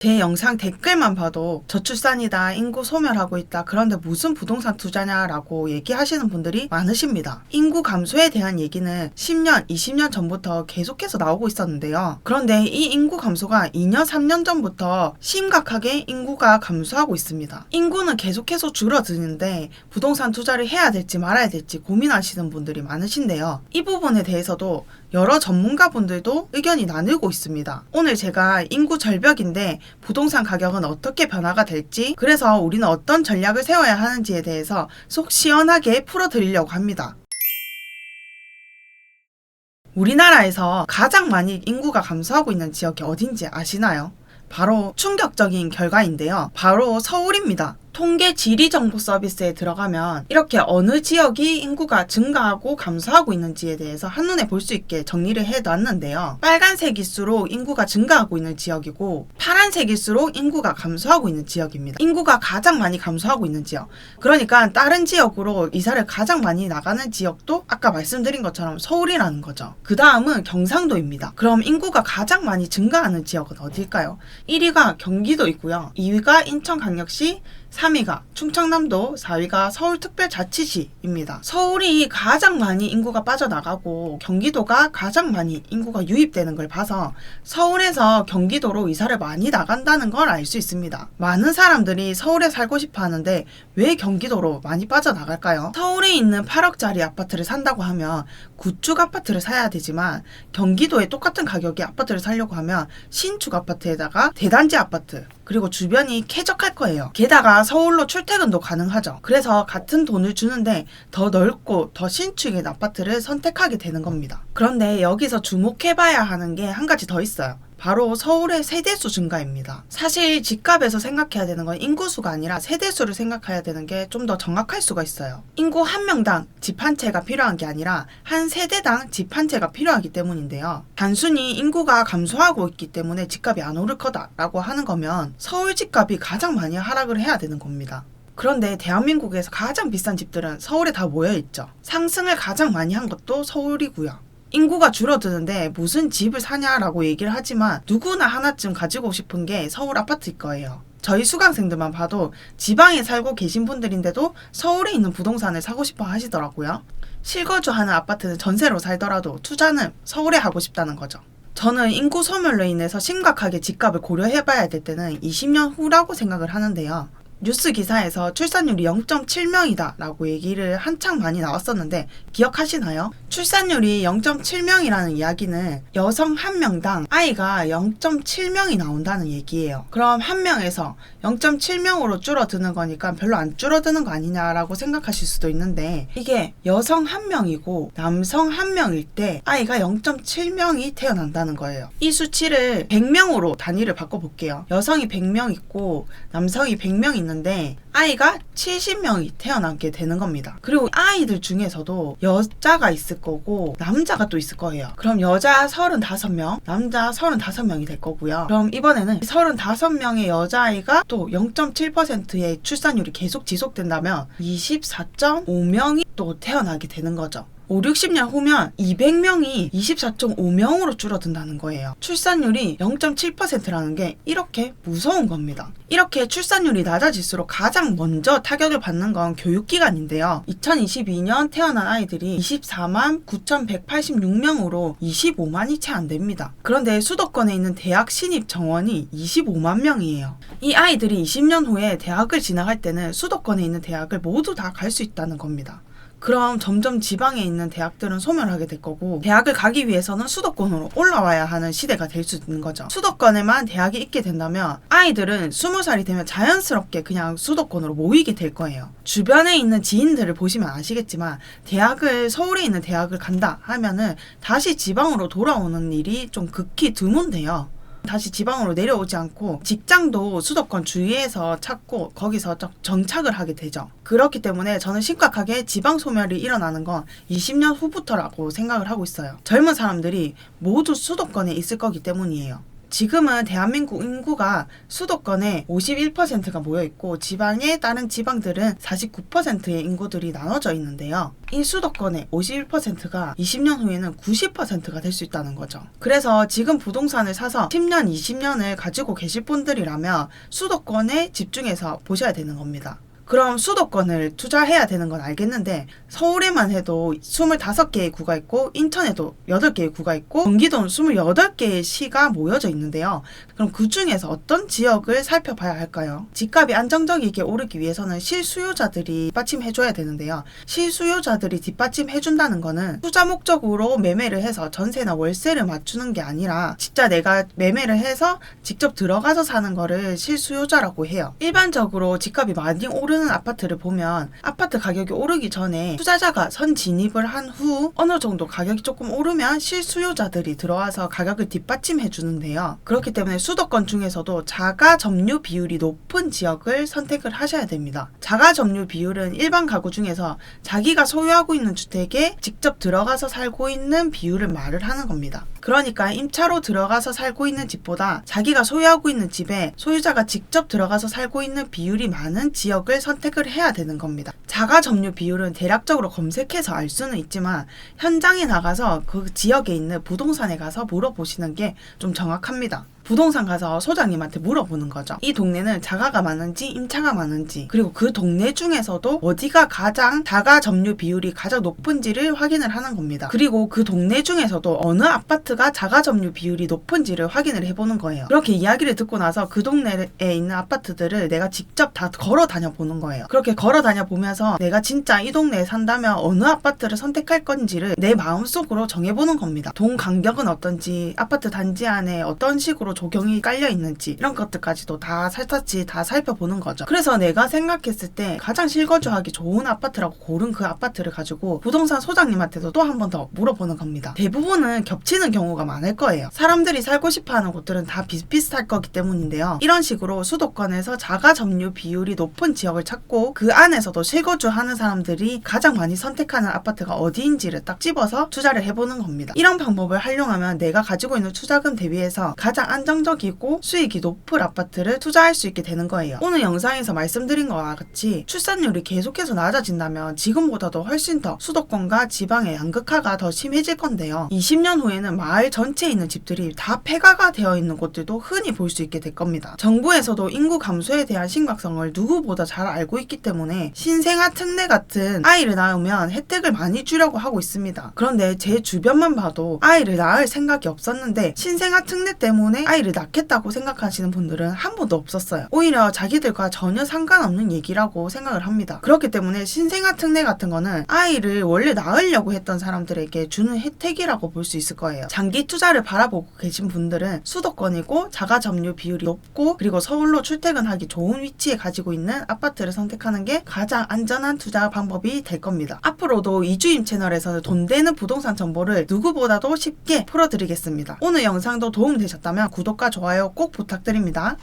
제 영상 댓글만 봐도 저출산이다, 인구 소멸하고 있다, 그런데 무슨 부동산 투자냐라고 얘기하시는 분들이 많으십니다. 인구 감소에 대한 얘기는 10년, 20년 전부터 계속해서 나오고 있었는데요. 그런데 이 인구 감소가 2년, 3년 전부터 심각하게 인구가 감소하고 있습니다. 인구는 계속해서 줄어드는데 부동산 투자를 해야 될지 말아야 될지 고민하시는 분들이 많으신데요. 이 부분에 대해서도 여러 전문가분들도 의견이 나누고 있습니다. 오늘 제가 인구 절벽인데 부동산 가격은 어떻게 변화가 될지, 그래서 우리는 어떤 전략을 세워야 하는지에 대해서 속 시원하게 풀어드리려고 합니다. 우리나라에서 가장 많이 인구가 감소하고 있는 지역이 어딘지 아시나요? 바로 충격적인 결과인데요. 바로 서울입니다. 통계 지리 정보 서비스에 들어가면 이렇게 어느 지역이 인구가 증가하고 감소하고 있는지에 대해서 한눈에 볼 수 있게 정리를 해놨는데요. 빨간색일수록 인구가 증가하고 있는 지역이고 파란색일수록 인구가 감소하고 있는 지역입니다. 인구가 가장 많이 감소하고 있는 지역, 그러니까 다른 지역으로 이사를 가장 많이 나가는 지역도 아까 말씀드린 것처럼 서울이라는 거죠. 그 다음은 경상도입니다. 그럼 인구가 가장 많이 증가하는 지역은 어딜까요? 1위가 경기도이고요. 2위가 인천광역시, 3위가 충청남도, 4위가 서울특별자치시입니다. 서울이 가장 많이 인구가 빠져나가고 경기도가 가장 많이 인구가 유입되는 걸 봐서 서울에서 경기도로 이사를 많이 나간다는 걸 알 수 있습니다. 많은 사람들이 서울에 살고 싶어 하는데 왜 경기도로 많이 빠져나갈까요? 서울에 있는 8억짜리 아파트를 산다고 하면 구축 아파트를 사야 되지만 경기도에 똑같은 가격의 아파트를 사려고 하면 신축 아파트에다가 대단지 아파트, 그리고 주변이 쾌적할 거예요. 게다가 서울로 출퇴근도 가능하죠. 그래서 같은 돈을 주는데 더 넓고 더 신축인 아파트를 선택하게 되는 겁니다. 그런데 여기서 주목해봐야 하는 게 한 가지 더 있어요. 바로 서울의 세대수 증가입니다. 사실 집값에서 생각해야 되는 건 인구수가 아니라 세대수를 생각해야 되는 게 좀 더 정확할 수가 있어요. 인구 한 명당 집 한 채가 필요한 게 아니라 한 세대당 집 한 채가 필요하기 때문인데요. 단순히 인구가 감소하고 있기 때문에 집값이 안 오를 거다라고 하는 거면 서울 집값이 가장 많이 하락을 해야 되는 겁니다. 그런데 대한민국에서 가장 비싼 집들은 서울에 다 모여있죠. 상승을 가장 많이 한 것도 서울이고요. 인구가 줄어드는데 무슨 집을 사냐라고 얘기를 하지만 누구나 하나쯤 가지고 싶은 게 서울 아파트일 거예요. 저희 수강생들만 봐도 지방에 살고 계신 분들인데도 서울에 있는 부동산을 사고 싶어 하시더라고요. 실거주하는 아파트는 전세로 살더라도 투자는 서울에 하고 싶다는 거죠. 저는 인구 소멸로 인해서 심각하게 집값을 고려해봐야 될 때는 20년 후라고 생각을 하는데요. 뉴스 기사에서 출산율이 0.7명이다 라고 얘기를 한창 많이 나왔었는데 기억하시나요? 출산율이 0.7명이라는 이야기는 여성 한 명당 아이가 0.7명이 나온다는 얘기예요. 그럼 한 명에서 0.7명으로 줄어드는 거니까 별로 안 줄어드는 거 아니냐라고 생각하실 수도 있는데, 이게 여성 한 명이고 남성 한 명일 때 아이가 0.7명이 태어난다는 거예요. 이 수치를 100명으로 단위를 바꿔볼게요. 여성이 100명 있고 남성이 100명 있는데 아이가 70명이 태어나게 되는 겁니다. 그리고 아이들 중에서도 여자가 있을 거고 남자가 또 있을 거예요. 그럼 여자 35명, 남자 35명이 될 거고요. 그럼 이번에는 35명의 여자아이가 또 0.7%의 출산율이 계속 지속된다면 24.5명이 또 태어나게 되는 거죠. 5, 60년 후면 200명이 24.5명으로 줄어든다는 거예요. 출산율이 0.7%라는 게 이렇게 무서운 겁니다. 이렇게 출산율이 낮아질수록 가장 먼저 타격을 받는 건 교육기관인데요. 2022년 태어난 아이들이 24만 9,186명으로 25만이 채 안 됩니다. 그런데 수도권에 있는 대학 신입 정원이 25만 명이에요. 이 아이들이 20년 후에 대학을 진학할 때는 수도권에 있는 대학을 모두 다 갈 수 있다는 겁니다. 그럼 점점 지방에 있는 대학들은 소멸하게 될 거고, 대학을 가기 위해서는 수도권으로 올라와야 하는 시대가 될 수 있는 거죠. 수도권에만 대학이 있게 된다면 아이들은 20살이 되면 자연스럽게 그냥 수도권으로 모이게 될 거예요. 주변에 있는 지인들을 보시면 아시겠지만 서울에 있는 대학을 간다 하면은 다시 지방으로 돌아오는 일이 좀 극히 드문데요. 다시 지방으로 내려오지 않고 직장도 수도권 주위에서 찾고 거기서 정착을 하게 되죠. 그렇기 때문에 저는 심각하게 지방 소멸이 일어나는 건 20년 후부터라고 생각을 하고 있어요. 젊은 사람들이 모두 수도권에 있을 거기 때문이에요. 지금은 대한민국 인구가 수도권에 51%가 모여있고 지방의 다른 지방들은 49%의 인구들이 나눠져 있는데요. 이 수도권의 51%가 20년 후에는 90%가 될 수 있다는 거죠. 그래서 지금 부동산을 사서 10년, 20년을 가지고 계실 분들이라면 수도권에 집중해서 보셔야 되는 겁니다. 그럼 수도권을 투자해야 되는 건 알겠는데 서울에만 해도 25개의 구가 있고 인천에도 8개의 구가 있고 경기도는 28개의 시가 모여져 있는데요. 그럼 그 중에서 어떤 지역을 살펴봐야 할까요? 집값이 안정적이게 오르기 위해서는 실수요자들이 뒷받침해줘야 되는데요. 실수요자들이 뒷받침해준다는 거는 투자 목적으로 매매를 해서 전세나 월세를 맞추는 게 아니라 진짜 내가 매매를 해서 직접 들어가서 사는 거를 실수요자라고 해요. 일반적으로 집값이 많이 오르는 아파트를 보면 아파트 가격이 오르기 전에 투자자가 선진입을 한 후 어느 정도 가격이 조금 오르면 실수요자들이 들어와서 가격을 뒷받침해 주는데요. 그렇기 때문에 수도권 중에서도 자가 점유 비율이 높은 지역을 선택을 하셔야 됩니다. 자가 점유 비율은 일반 가구 중에서 자기가 소유하고 있는 주택에 직접 들어가서 살고 있는 비율을 말을 하는 겁니다. 그러니까 임차로 들어가서 살고 있는 집보다 자기가 소유하고 있는 집에 소유자가 직접 들어가서 살고 있는 비율이 많은 지역을 선택을 해야 되는 겁니다. 자가 점유 비율은 대략적으로 검색해서 알 수는 있지만 현장에 나가서 그 지역에 있는 부동산에 가서 물어보시는 게 좀 정확합니다. 부동산 가서 소장님한테 물어보는 거죠. 이 동네는 자가가 많은지 임차가 많은지, 그리고 그 동네 중에서도 어디가 가장 자가 점유 비율이 가장 높은지를 확인을 하는 겁니다. 그리고 그 동네 중에서도 어느 아파트가 자가 점유 비율이 높은지를 확인을 해보는 거예요. 그렇게 이야기를 듣고 나서 그 동네에 있는 아파트들을 내가 직접 다 걸어 다녀 보는 거예요. 그렇게 걸어 다녀 보면서 내가 진짜 이 동네에 산다면 어느 아파트를 선택할 건지를 내 마음속으로 정해보는 겁니다. 동 간격은 어떤지, 아파트 단지 안에 어떤 식으로 조경이 깔려 있는지 이런 것들까지도 다 살짝지 다 살펴보는 거죠. 그래서 내가 생각했을 때 가장 실거주하기 좋은 아파트라고 고른 그 아파트를 가지고 부동산 소장님한테도 또 한 번 더 물어보는 겁니다. 대부분은 겹치는 경우가 많을 거예요. 사람들이 살고 싶어하는 곳들은 다 비슷비슷할 거기 때문인데요. 이런 식으로 수도권에서 자가 점유 비율이 높은 지역을 찾고 그 안에서도 실거주하는 사람들이 가장 많이 선택하는 아파트가 어디인지를 딱 집어서 투자를 해보는 겁니다. 이런 방법을 활용하면 내가 가지고 있는 투자금 대비해서 가장 안정적이고 수익이 높은 아파트를 투자할 수 있게 되는 거예요. 오늘 영상에서 말씀드린 것과 같이 출산율이 계속해서 낮아진다면 지금보다도 훨씬 더 수도권과 지방의 양극화가 더 심해질 건데요. 20년 후에는 마을 전체에 있는 집들이 다 폐가가 되어 있는 곳들도 흔히 볼 수 있게 될 겁니다. 정부에서도 인구 감소에 대한 심각성을 누구보다 잘 알고 있기 때문에 신생아 특례 같은 아이를 낳으면 혜택을 많이 주려고 하고 있습니다. 그런데 제 주변만 봐도 아이를 낳을 생각이 없었는데 신생아 특례 때문에 아이를 낳겠다고 생각하시는 분들은 한 번도 없었어요. 오히려 자기들과 전혀 상관없는 얘기라고 생각을 합니다. 그렇기 때문에 신생아 특례 같은 거는 아이를 원래 낳으려고 했던 사람들에게 주는 혜택이라고 볼 수 있을 거예요. 장기 투자를 바라보고 계신 분들은 수도권이고 자가 점유 비율이 높고 그리고 서울로 출퇴근하기 좋은 위치에 가지고 있는 아파트를 선택하는 게 가장 안전한 투자 방법이 될 겁니다. 앞으로도 이주임 채널에서는 돈 되는 부동산 정보를 누구보다도 쉽게 풀어드리겠습니다. 오늘 영상도 도움되셨다면 구독과 좋아요 꼭 부탁드립니다.